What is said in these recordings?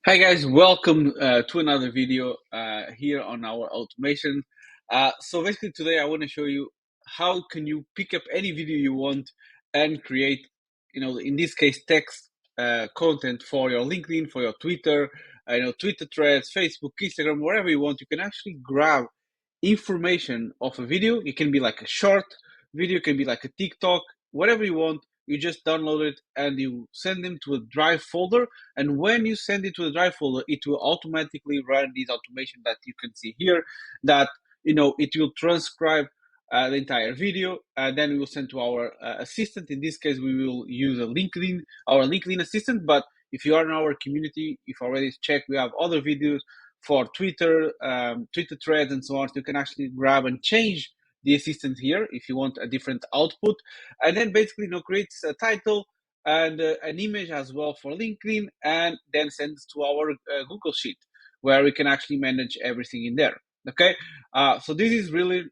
Hi guys, welcome to another video here on our automation. So basically today I want to show you how can you pick up any video you want and create, in this case, text content for your LinkedIn, for your Twitter, Twitter threads, Facebook, Instagram, wherever you want. You can actually grab information of a video. It can be like a short video, it can be like a TikTok, whatever you want. You just download it and you send them to a drive folder. And when you send it to the drive folder, it will automatically run this automation that you can see here, that it will transcribe the entire video. Then we will send to our assistant. In this case, we will use our LinkedIn assistant. But if you are in our community, if you already checked, we have other videos for Twitter, Twitter threads, and so on. So you can actually grab and change the assistant here if you want a different output, and then basically creates a title and an image as well for LinkedIn, and then sends to our Google Sheet where we can actually manage everything in there. Okay, so this is really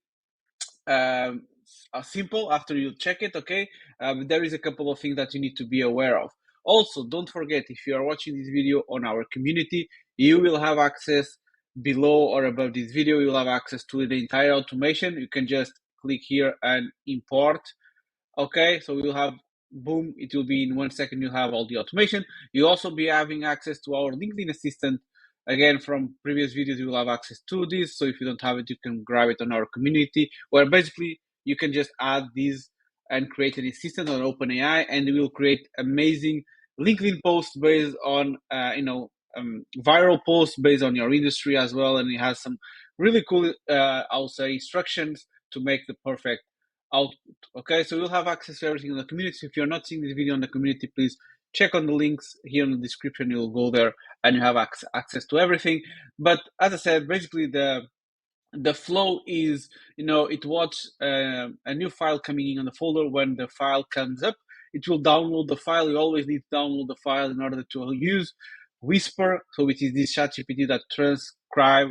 simple after you check it. Okay, there is a couple of things that you need to be aware of. Also, don't forget, if you are watching this video on our community, you will have access below or above this video. You will have access to the entire automation. You can just click here and import. Okay, so we'll have, boom, it will be in 1 second. You have all the automation. You'll also be having access to our LinkedIn assistant. Again, from previous videos, you will have access to this. So if you don't have it, you can grab it on our community, where basically you can just add these and create an assistant on OpenAI, and it will create amazing LinkedIn posts based on, viral posts based on your industry as well. And it has some really cool, I'll say, instructions to make the perfect output. Okay, so you'll have access to everything in the community. So if you're not seeing this video in the community, please check on the links here in the description. You'll go there and you have access to everything. But as I said, basically the flow is, it watches a new file coming in on the folder. When the file comes up, it will download the file. You always need to download the file in order to use Whisper, so which is this ChatGPT that transcribe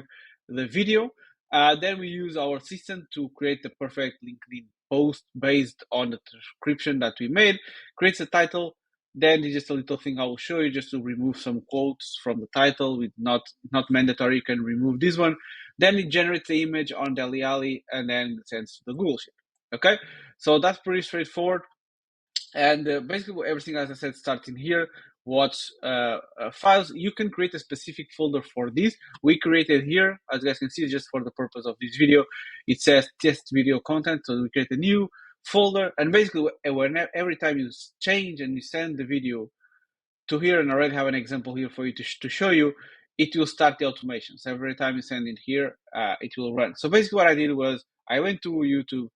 the video. Then we use our assistant to create the perfect LinkedIn post based on the transcription that we made. Creates a title. Then it's just a little thing I will show you, just to remove some quotes from the title. With not mandatory, you can remove this one. Then it generates the image on Dali Ali and then sends to the Google Sheet. Okay, so that's pretty straightforward. And basically everything, as I said, starts in here. Watch files. You can create a specific folder for this. We created here, as you guys can see, just for the purpose of this video. It says test video content, so we create a new folder. And basically, every time you change and you send the video to here, and I already have an example here for you to show you, it will start the automation. So every time you send it here, it will run. So basically what I did was I went to YouTube.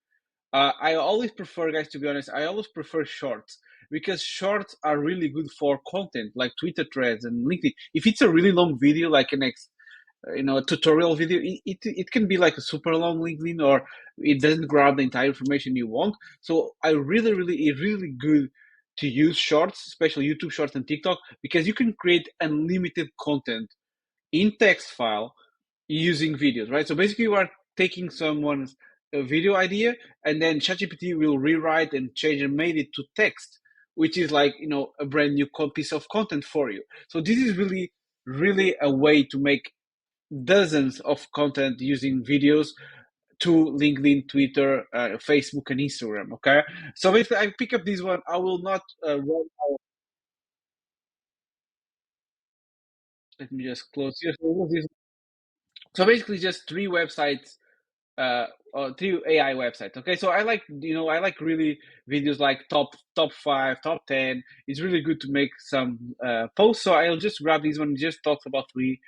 I always prefer, guys, to be honest, I always prefer shorts, because shorts are really good for content like Twitter threads and LinkedIn. If it's a really long video, like an a tutorial video, it can be like a super long LinkedIn, or it doesn't grab the entire information you want. So it's really good to use shorts, especially YouTube shorts and TikTok, because you can create unlimited content in text file using videos, right? So basically you are taking someone's video idea, and then ChatGPT will rewrite and change and made it to text, which is like, a brand new piece of content for you. So this is really a way to make dozens of content using videos to LinkedIn, Twitter, Facebook, and Instagram. Okay, so if I pick up this one, I will not run. Let me just close here. So basically, just three websites, or three AI websites. Okay, so I like, I like really videos like top 5, top 10. It's really good to make some posts. So I'll just grab this one. Just talks about three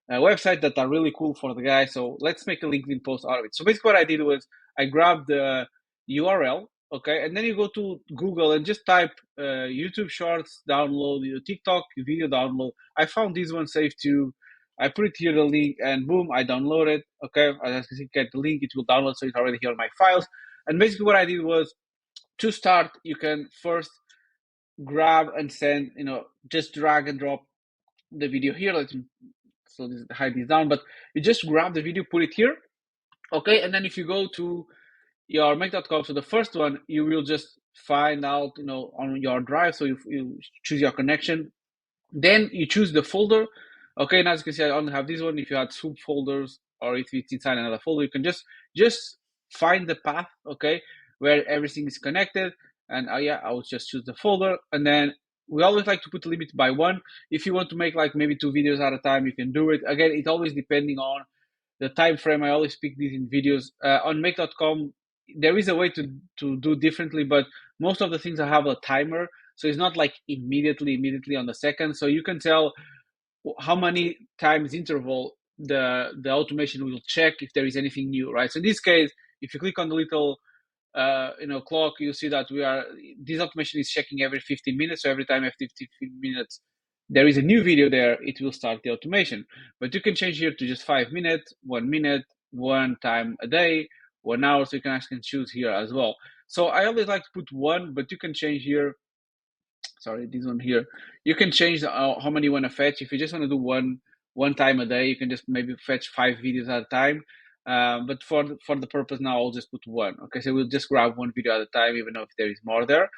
websites that are really cool for the guy. So let's make a LinkedIn post out of it. So basically what I did was I grabbed the URL, okay, and then you go to Google and just type YouTube Shorts download, TikTok video download. I found this one safe too. I put it here, the link, and boom, I download it. Okay, as you can get the link, it will download, so it's already here on my files. And basically what I did was, to start, you can first grab and send, just drag and drop the video here. So this, hide this down, but you just grab the video, put it here. Okay, and then if you go to your Mac.com, so the first one, you will just find out, on your drive. So you choose your connection, then you choose the folder Okay, now as you can see, I only have this one. If you had subfolders or if it's inside another folder, you can just find the path, okay, where everything is connected. And yeah, I will just choose the folder. And then we always like to put a limit by one. If you want to make like maybe 2 videos at a time, you can do it. Again, it's always depending on the time frame. I always speak these in videos. On make.com, there is a way to do differently, but most of the things I have a timer. So it's not like immediately on the second. So you can tell how many times interval the automation will check if there is anything new, right? So in this case, if you click on the little clock, you see that this automation is checking every 15 minutes. So every time after 15 minutes there is a new video there, it will start the automation. But you can change here to just 5 minutes, 1 minute, one time a day, 1 hour. So you can actually choose here as well. So I always like to put one, but you can change here. Sorry, this one here. You can change how many you want to fetch. If you just want to do one time a day, you can just maybe fetch 5 videos at a time. But for the purpose now, I'll just put one. Okay, so we'll just grab one video at a time, even though if there is more there.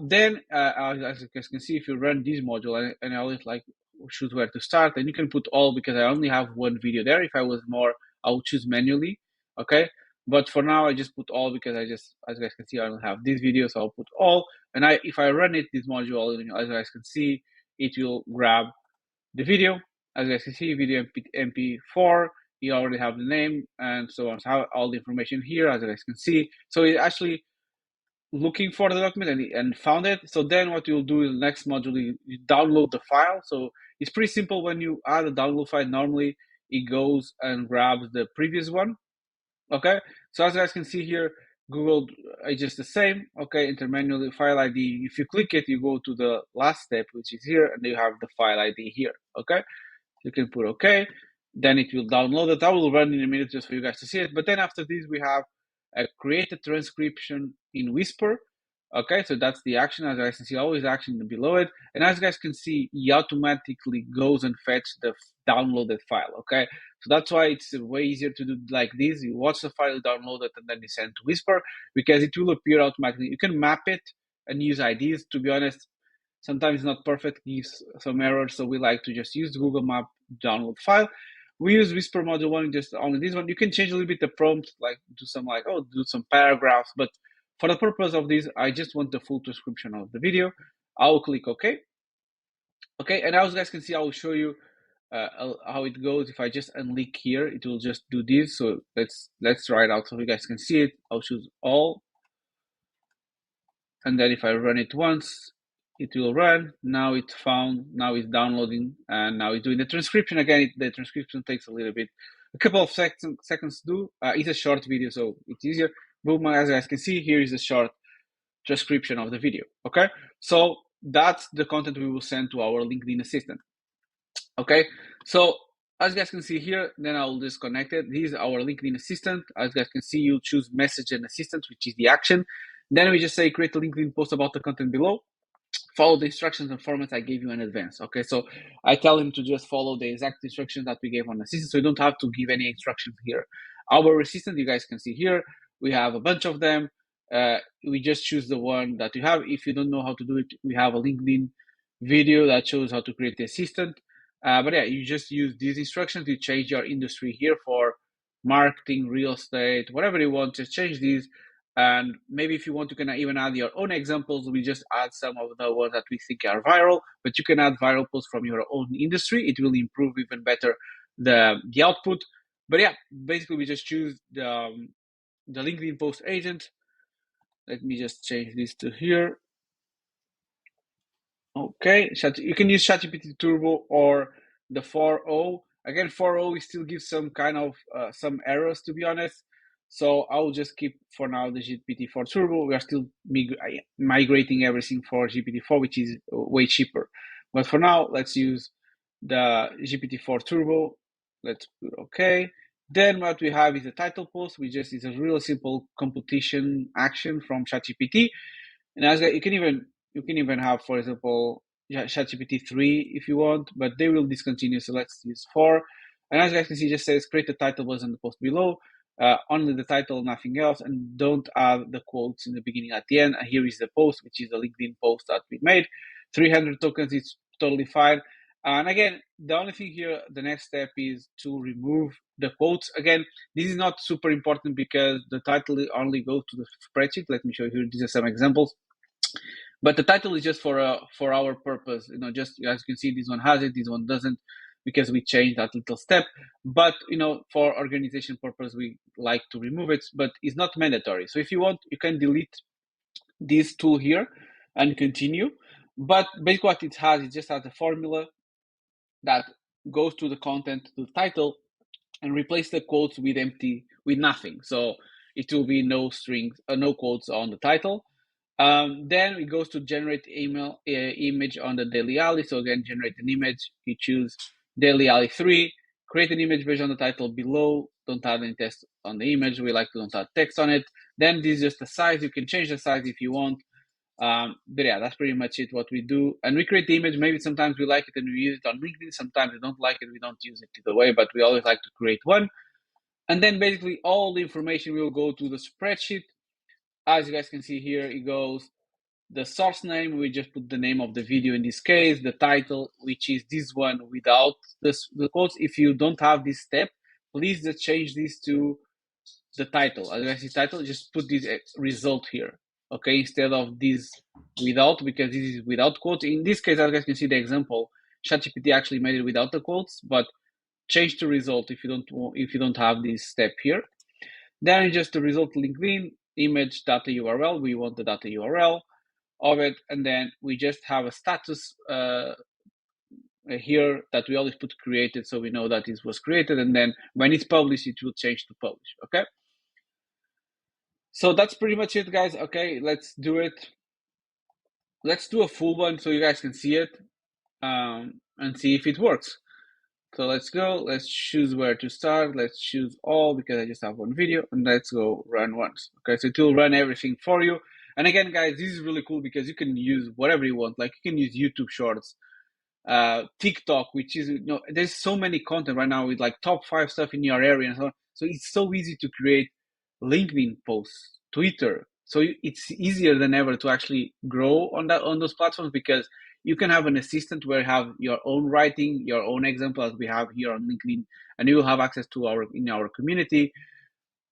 Then, as you guys can see, if you run this module, and I always like choose where to start, and you can put all because I only have one video there. If I was more, I would choose manually. Okay, but for now, I just put all because as you guys can see, I don't have this video, so I'll put all. And if I run it, this module, as you guys can see, it will grab the video. As you guys can see, video MP4. You already have the name and so on. So all the information here, as you guys can see. So it actually looking for the document and found it. So then what you'll do in the next module, you download the file. So it's pretty simple. When you add a download file, normally it goes and grabs the previous one. Okay, so as you guys can see here, Google is just the same. Okay, enter manually file ID. If you click it, you go to the last step, which is here, and you have the file ID here. Okay, you can put OK. Then it will download it. I will run in a minute just for you guys to see it. But then after this, we have a create a transcription in Whisper. Okay, so that's the action. As you guys can see, always action below it. And as you guys can see, he automatically goes and fetch the downloaded file. Okay, so that's why it's way easier to do like this. You watch the file, download it, and then you send to Whisper because it will appear automatically. You can map it and use IDs. To be honest, sometimes it's not perfect, gives some errors. So we like to just use Google Map download file. We use Whisper module 1, just only this one. You can change a little bit the prompt, like do some paragraphs, but for the purpose of this, I just want the full description of the video. I'll click OK. Okay, and as you guys can see, I will show you how it goes. If I just unlink here, it will just do this. So let's try it out so you guys can see it. I'll choose all. And then if I run it once, it will run. Now it's found, now it's downloading, and now it's doing the transcription again. The transcription takes a couple of seconds to do. It's a short video, so it's easier. Boom, as you guys can see, here is a short transcription of the video. Okay, so that's the content we will send to our LinkedIn assistant. Okay, so as you guys can see here, then I will disconnect it. This is our LinkedIn assistant. As you guys can see, you choose message and assistant, which is the action. Then we just say create a LinkedIn post about the content below. Follow the instructions and formats I gave you in advance. Okay, so I tell him to just follow the exact instructions that we gave on the assistant, so you don't have to give any instructions here. Our assistant, you guys can see here, we have a bunch of them. We just choose the one that you have. If you don't know how to do it, we have a LinkedIn video that shows how to create the assistant. But yeah, you just use these instructions to change your industry here for marketing, real estate, whatever you want. Just change these. And maybe if you want, you can even add your own examples. We just add some of the ones that we think are viral, but you can add viral posts from your own industry. It will improve even better the output. But yeah, basically we just choose the LinkedIn post agent. Let me just change this to here. Okay, you can use ChatGPT Turbo or the 4.0. Again, 4.0 still gives some kind of some errors, to be honest. So I'll just keep for now the GPT-4 Turbo. We are still migrating everything for GPT-4, which is way cheaper. But for now, let's use the GPT-4 Turbo. Let's put OK. Then what we have is a title post, which just is a real simple competition action from ChatGPT. And as you can even have, for example, ChatGPT 3 if you want, but they will discontinue. So let's use 4. And as you guys can see, it just says create the title button in the post below. Only the title, nothing else, and don't add the quotes in the beginning at the end. And here is the post, which is the LinkedIn post that we made. 300 tokens is totally fine. And again, the only thing here, the next step is to remove the quotes. Again, this is not super important because the title only goes to the spreadsheet. Let me show you here. These are some examples. But the title is just for our purpose. Just as you can see, this one has it, this one doesn't, because we changed that little step. But for organization purpose, we like to remove it, but it's not mandatory. So if you want, you can delete this tool here and continue. But basically what it has, it just has a formula that goes to the content, to the title, and replace the quotes with nothing. So it will be no strings, no quotes on the title. Then it goes to generate image on the Daily Ali. So again, generate an image. You choose Daily Ali 3. Create an image based on the title below. Don't add any text on the image. We like to don't add text on it. Then this is just the size. You can change the size if you want. But yeah, that's pretty much it, what we do. And we create the image. Maybe sometimes we like it and we use it on LinkedIn. Sometimes we don't like it. We don't use it either way, but we always like to create one. And then basically all the information will go to the spreadsheet. As you guys can see here, it goes the source name. We just put the name of the video in this case, the title, which is this one without the quotes. If you don't have this step, please just change this to the title. As you guys see title, just put this result here. Okay, instead of this without, because this is without quotes. In this case, as you guys can see the example, ChatGPT actually made it without the quotes, but change to result if you don't have this step here. Then just the result LinkedIn image data URL. We want the data URL of it, and then we just have a status here that we always put created, so we know that it was created, and then when it's published, it will change to publish. Okay. So that's pretty much it, guys. Okay, let's do it. Let's do a full one so you guys can see it and see if it works. So let's go. Let's choose where to start. Let's choose all because I just have one video, and let's go run once. Okay, so it will run everything for you. And again, guys, this is really cool because you can use whatever you want. Like you can use YouTube Shorts, TikTok, which is there's so many content right now with like top 5 stuff in your area and so on. So it's so easy to create LinkedIn posts, Twitter. So it's easier than ever to actually grow on those platforms because you can have an assistant where you have your own writing, your own example as we have here on LinkedIn, and you will have access to our community.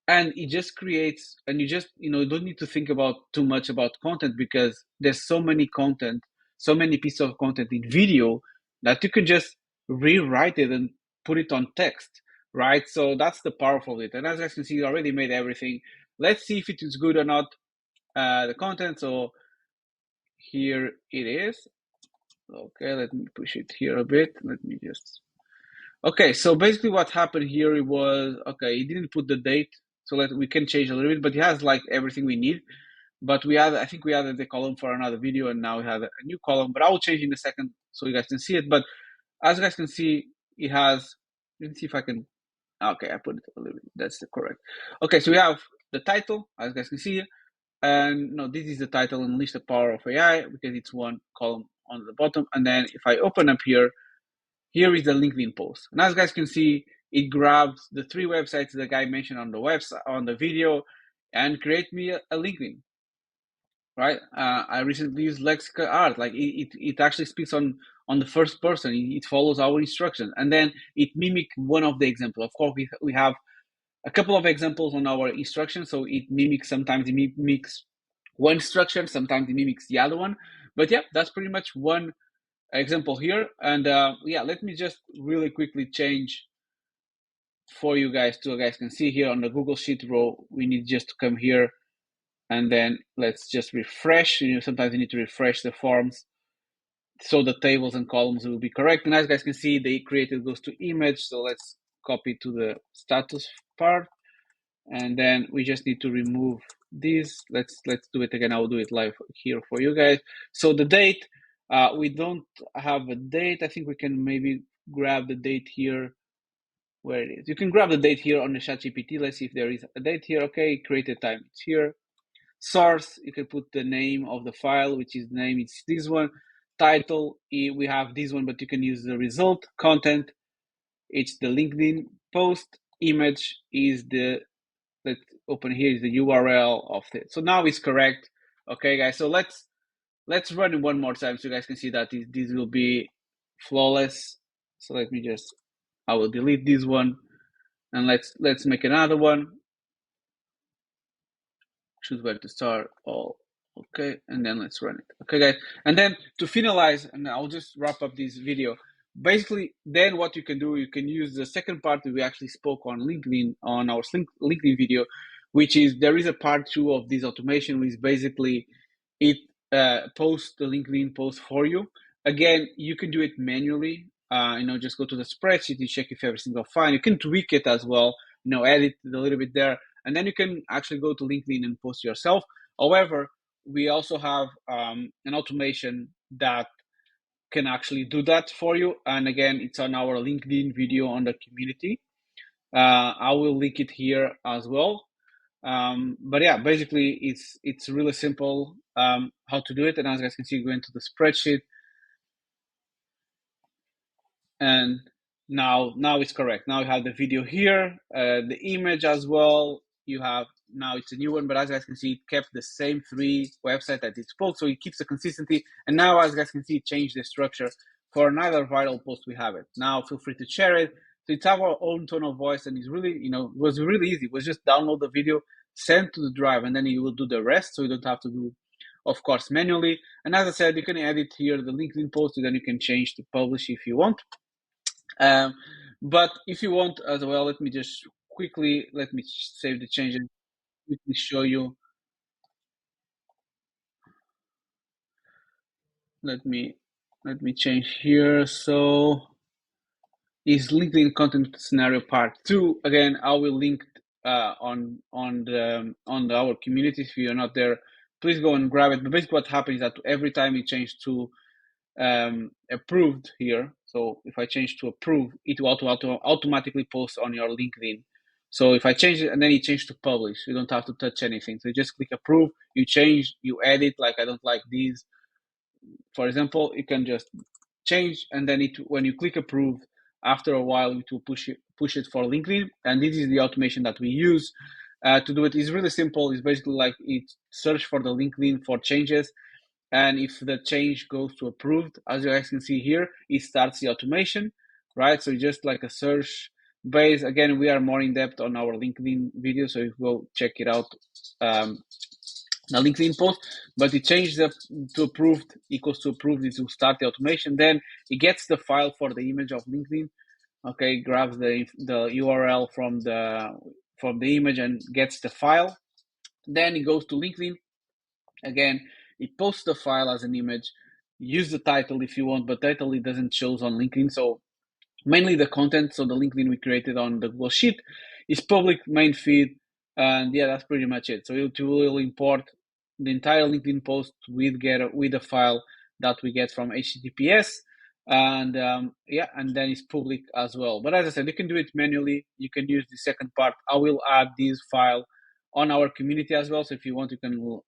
And it just creates, and you just don't need to think about too much about content because there's so many pieces of content in video that you can just rewrite it and put it on text, right? So that's the power of it. And as you can see, you already made everything. Let's see if it is good or not, the content. So here it is. Okay, let me push it here a bit. Okay, so basically what happened here was, okay, he didn't put the date, so we can change a little bit, but he has like everything we need. But I think we added the column for another video, and now we have a new column, but I will change in a second so you guys can see it. But as you guys can see, it has, let me see if I can, okay, I put it a little bit, that's the correct. Okay, so we have the title, as you guys can see, and no, this is the title, Unleash the Power of AI, because it's one column on the bottom. And then if I open up here is the LinkedIn post. And as you guys can see, it grabs the 3 websites the guy mentioned on the website, on the video, and create me a LinkedIn, right? I recently used Lexica Art. Like it actually speaks on the first person. It follows our instructions, and then it mimics one of the examples. Of course, we have a couple of examples on our instructions, so it mimics, sometimes it mimics one instruction, sometimes it mimics the other one. But yeah, that's pretty much one example here. And yeah, let me just really quickly change for you guys so you guys can see here on the Google Sheet row. We need just to come here, and then let's just refresh. Sometimes you need to refresh the forms so the tables and columns will be correct. And as you guys can see, the created goes to image. So let's copy to the status part, and then we just need to remove this. Let's do it again. I'll do it live here for you guys. So the date, we don't have a date. I think we can maybe grab the date here where it is. You can grab the date here on the ChatGPT. Let's see if there is a date here. Okay, created time, it's here. Source, you can put the name of the file, which is name, it's this one. Title, we have this one, but you can use the result. Content, it's the LinkedIn post. Image is the, let's open here, is the URL of it. So now it's correct. Okay, guys, so let's run it one more time so you guys can see that this will be flawless. So let me just, I will delete this one, and let's make another one. Choose where to start. All okay, and then let's run it. Okay, guys, and then to finalize, and I'll just wrap up this video. Basically, then what you can do, you can use the second part that we actually spoke on LinkedIn, on our LinkedIn video, which is there is a part 2 of this automation, which is basically it posts the LinkedIn post for you. Again, you can do it manually. Just go to the spreadsheet, you check if everything's fine. You can tweak it as well, edit it a little bit there, and then you can actually go to LinkedIn and post yourself. However, we also have an automation that can actually do that for you. And again, it's on our LinkedIn video on the community. I will link it here as well. But yeah, basically it's really simple how to do it. And as you guys can see, go into the spreadsheet, and now it's correct. Now you have the video here, the image as well. You have, now it's a new one, but as you guys can see, it kept the same 3 websites that it spoke, so it keeps the consistency. And now, as you guys can see, it changed the structure. For another viral post, we have it. Now feel free to share it. So it's our own tone of voice, and it's really, it was really easy. It was just download the video, send to the drive, and then you will do the rest, so you don't have to do, of course, manually. And as I said, you can edit here the LinkedIn post, and then you can change to publish if you want. But if you want as well, let me just quickly, let me save the changes, quickly show you. Let me change here. So is LinkedIn content scenario part 2. Again, I will link on our community. If you're not there, please go and grab it. But basically what happens is that every time you change to approved here, so if I change to approved, it will automatically post on your LinkedIn. So if I change it and then you change to publish, you don't have to touch anything. So you just click approve, you change, you edit, like I don't like these, for example. You can just change, and then when you click approve, after a while it will push it for LinkedIn. And this is the automation that we use to do it. It's really simple. It's basically like it search for the LinkedIn for changes, and if the change goes to approved, as you guys can see here, it starts the automation, right? So just like a search base. Again, we are more in depth on our LinkedIn video, so you go check it out, the LinkedIn post. But it changes to approved equals to approved, it will start the automation. Then it gets the file for the image of LinkedIn. Okay, grabs the URL from the image and gets the file. Then it goes to LinkedIn. Again, it posts the file as an image. Use the title if you want, but title it doesn't show on LinkedIn. So mainly the content. So the LinkedIn we created on the Google Sheet is public main feed, and yeah, that's pretty much it. So it will import the entire LinkedIn post with a file that we get from HTTPS, and and then it's public as well. But as I said, you can do it manually. You can use the second part. I will add this file on our community as well. So if you want, you can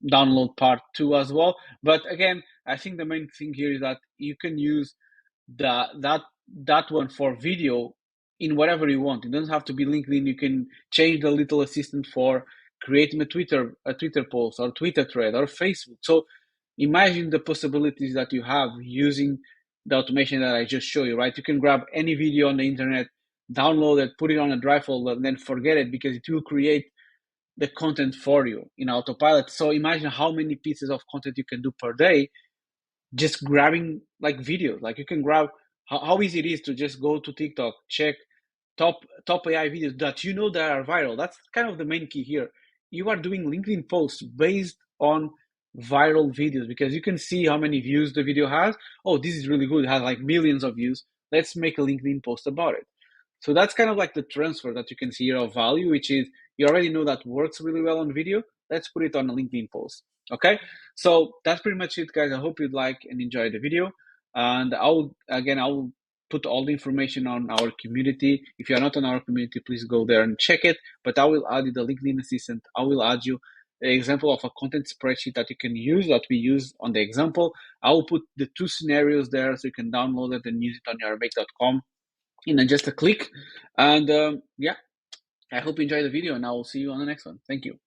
download part 2 as well. But again, I think the main thing here is that you can use that one for video in whatever you want. It doesn't have to be LinkedIn. You can change the little assistant for creating a Twitter post or Twitter thread or Facebook. So imagine the possibilities that you have using the automation that I just showed you, right? You can grab any video on the internet, download it, put it on a drive folder, and then forget it, because it will create the content for you in autopilot. So imagine how many pieces of content you can do per day just grabbing like videos. Like you can grab how easy it is to just go to TikTok, check top AI videos that are viral. That's kind of the main key here. You are doing LinkedIn posts based on viral videos, because you can see how many views the video has. Oh, this is really good. It has like millions of views. Let's make a LinkedIn post about it. So that's kind of like the transfer that you can see here of value, which is you already know that works really well on video. Let's put it on a LinkedIn post. Okay, so that's pretty much it, guys. I hope you'd like and enjoy the video. And I will put all the information on our community. If you're not on our community, please go there and check it. But I will add you the LinkedIn assistant. I will add you an example of a content spreadsheet that you can use, that we use on the example. I will put the 2 scenarios there so you can download it and use it on your make.com in just a click. And I hope you enjoy the video, and I will see you on the next one. Thank you.